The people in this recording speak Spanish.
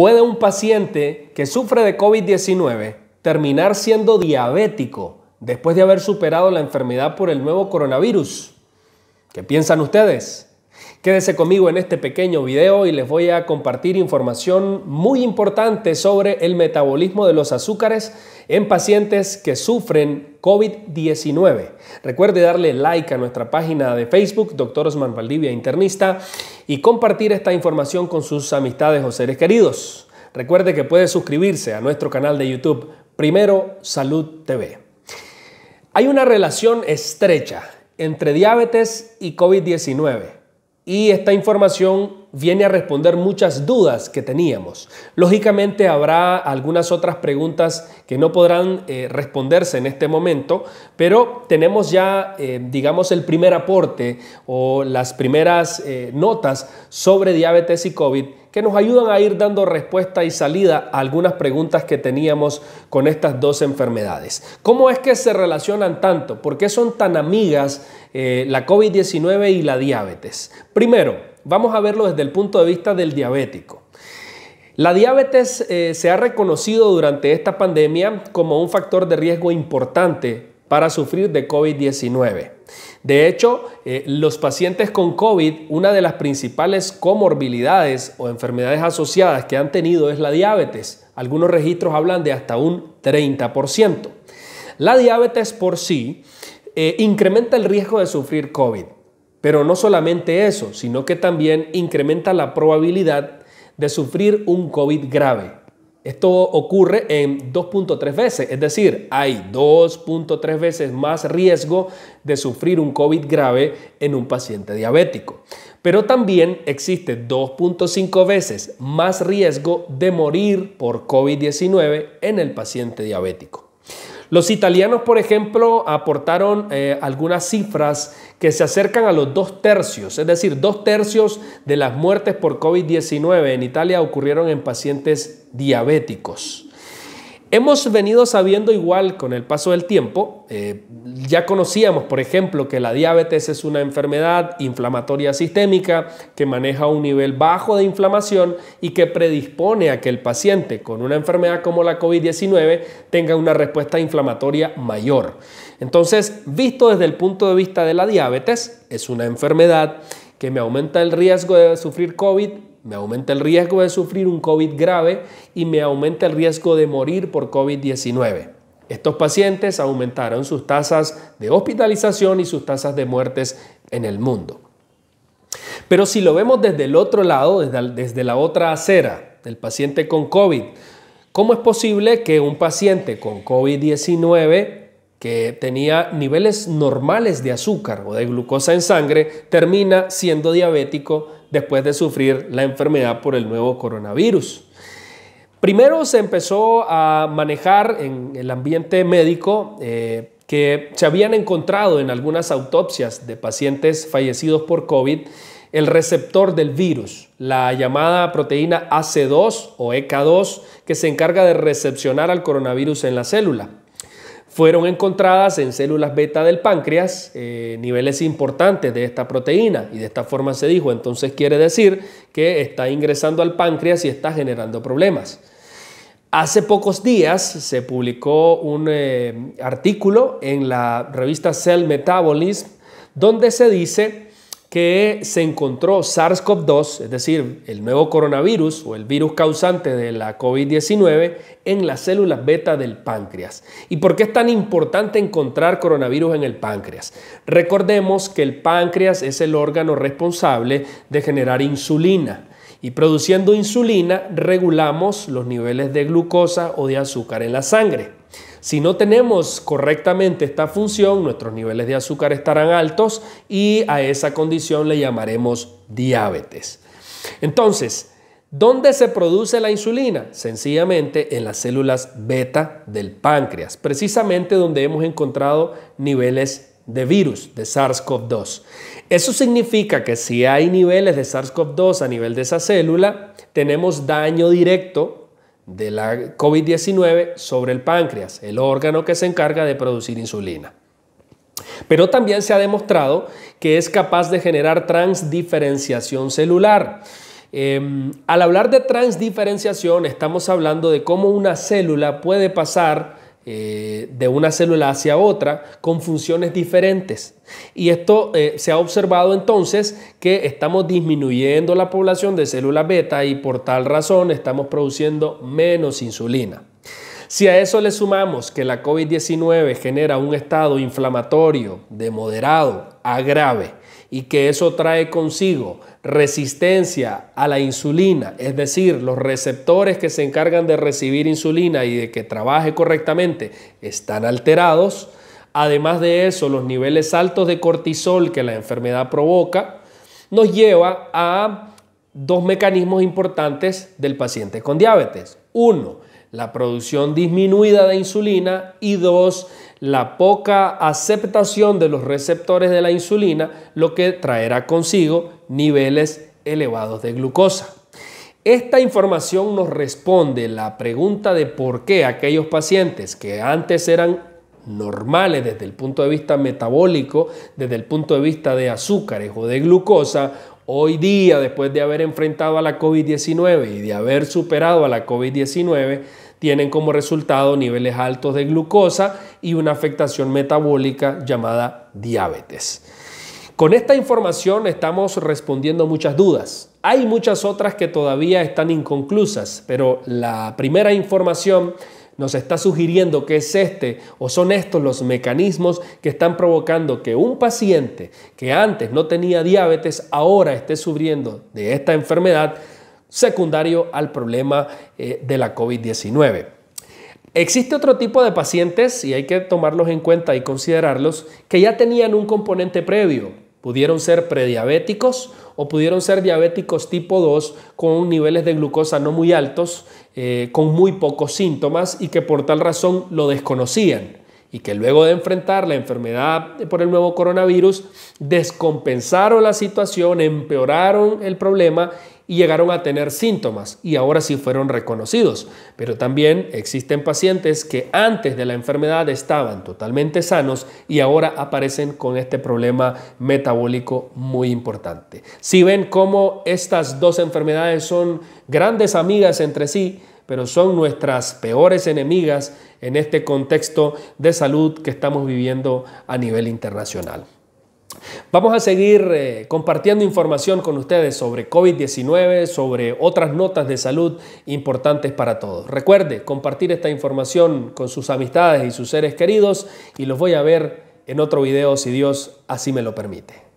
¿Puede un paciente que sufre de COVID-19 terminar siendo diabético después de haber superado la enfermedad por el nuevo coronavirus? ¿Qué piensan ustedes? Quédese conmigo en este pequeño video y les voy a compartir información muy importante sobre el metabolismo de los azúcares en pacientes que sufren COVID-19. Recuerde darle like a nuestra página de Facebook, Dr. Osman Valdivia, internista, y compartir esta información con sus amistades o seres queridos. Recuerde que puede suscribirse a nuestro canal de YouTube, Primero Salud TV. Hay una relación estrecha entre diabetes y COVID-19. Y esta información viene a responder muchas dudas que teníamos. Lógicamente habrá algunas otras preguntas que no podrán responderse en este momento, pero tenemos ya, digamos, el primer aporte o las primeras notas sobre diabetes y COVID que nos ayudan a ir dando respuesta y salida a algunas preguntas que teníamos con estas dos enfermedades. ¿Cómo es que se relacionan tanto? ¿Por qué son tan amigas la COVID-19 y la diabetes? Primero, vamos a verlo desde el punto de vista del diabético. La diabetes se ha reconocido durante esta pandemia como un factor de riesgo importante para sufrir de COVID-19. De hecho, los pacientes con COVID, una de las principales comorbilidades o enfermedades asociadas que han tenido es la diabetes. Algunos registros hablan de hasta un 30%. La diabetes por sí incrementa el riesgo de sufrir COVID, pero no solamente eso, sino que también incrementa la probabilidad de sufrir un COVID grave. Esto ocurre en 2.3 veces, es decir, hay 2.3 veces más riesgo de sufrir un COVID grave en un paciente diabético. Pero también existe 2.5 veces más riesgo de morir por COVID-19 en el paciente diabético. Los italianos, por ejemplo, aportaron algunas cifras que se acercan a los 2/3, es decir, 2/3 de las muertes por COVID-19 en Italia ocurrieron en pacientes diabéticos. Hemos venido sabiendo igual con el paso del tiempo, ya conocíamos, por ejemplo, que la diabetes es una enfermedad inflamatoria sistémica que maneja un nivel bajo de inflamación y que predispone a que el paciente con una enfermedad como la COVID-19 tenga una respuesta inflamatoria mayor. Entonces, visto desde el punto de vista de la diabetes, es una enfermedad que me aumenta el riesgo de sufrir COVID, me aumenta el riesgo de sufrir un COVID grave y me aumenta el riesgo de morir por COVID-19. Estos pacientes aumentaron sus tasas de hospitalización y sus tasas de muertes en el mundo. Pero si lo vemos desde el otro lado, desde la otra acera del paciente con COVID, ¿cómo es posible que un paciente con COVID-19 que tenía niveles normales de azúcar o de glucosa en sangre termina siendo diabético después de sufrir la enfermedad por el nuevo coronavirus? Primero se empezó a manejar en el ambiente médico que se habían encontrado en algunas autopsias de pacientes fallecidos por COVID el receptor del virus, la llamada proteína AC2 o ECA2 que se encarga de recepcionar al coronavirus en la célula. Fueron encontradas en células beta del páncreas niveles importantes de esta proteína y de esta forma se dijo, entonces quiere decir que está ingresando al páncreas y está generando problemas. Hace pocos días se publicó un artículo en la revista Cell Metabolism donde se dice que se encontró SARS-CoV-2, es decir, el nuevo coronavirus o el virus causante de la COVID-19 en las células beta del páncreas. ¿Y por qué es tan importante encontrar coronavirus en el páncreas? Recordemos que el páncreas es el órgano responsable de generar insulina y produciendo insulina regulamos los niveles de glucosa o de azúcar en la sangre. Si no tenemos correctamente esta función, nuestros niveles de azúcar estarán altos y a esa condición le llamaremos diabetes. Entonces, ¿dónde se produce la insulina? Sencillamente en las células beta del páncreas, precisamente donde hemos encontrado niveles de virus, de SARS-CoV-2. Eso significa que si hay niveles de SARS-CoV-2 a nivel de esa célula, tenemos daño directo de la COVID-19 sobre el páncreas, el órgano que se encarga de producir insulina. Pero también se ha demostrado que es capaz de generar transdiferenciación celular. Al hablar de transdiferenciación, estamos hablando de cómo una célula puede pasar de una célula hacia otra con funciones diferentes. Y esto se ha observado entonces que estamos disminuyendo la población de células beta y por tal razón estamos produciendo menos insulina. Si a eso le sumamos que la COVID-19 genera un estado inflamatorio de moderado a grave y que eso trae consigo resistencia a la insulina, es decir, los receptores que se encargan de recibir insulina y de que trabaje correctamente están alterados, además de eso, los niveles altos de cortisol que la enfermedad provoca, nos lleva a dos mecanismos importantes del paciente con diabetes. Uno, la producción disminuida de insulina y dos, la poca aceptación de los receptores de la insulina, lo que traerá consigo niveles elevados de glucosa. Esta información nos responde la pregunta de por qué aquellos pacientes que antes eran normales desde el punto de vista metabólico, desde el punto de vista de azúcares o de glucosa, hoy día, después de haber enfrentado a la COVID-19 y de haber superado a la COVID-19, tienen como resultado niveles altos de glucosa y una afectación metabólica llamada diabetes. Con esta información estamos respondiendo muchas dudas. Hay muchas otras que todavía están inconclusas, pero la primera información nos está sugiriendo que es son estos los mecanismos que están provocando que un paciente que antes no tenía diabetes ahora esté sufriendo de esta enfermedad secundario al problema de la COVID-19. Existe otro tipo de pacientes, y hay que tomarlos en cuenta y considerarlos, que ya tenían un componente previo. Pudieron ser prediabéticos o pudieron ser diabéticos tipo 2 con niveles de glucosa no muy altos, con muy pocos síntomas y que por tal razón lo desconocían y que luego de enfrentar la enfermedad por el nuevo coronavirus descompensaron la situación, empeoraron el problema y llegaron a tener síntomas y ahora sí fueron reconocidos. Pero también existen pacientes que antes de la enfermedad estaban totalmente sanos y ahora aparecen con este problema metabólico muy importante. Si ven cómo estas dos enfermedades son grandes amigas entre sí, pero son nuestras peores enemigas en este contexto de salud que estamos viviendo a nivel internacional. Vamos a seguir compartiendo información con ustedes sobre COVID-19, sobre otras notas de salud importantes para todos. Recuerde compartir esta información con sus amistades y sus seres queridos y los voy a ver en otro video si Dios así me lo permite.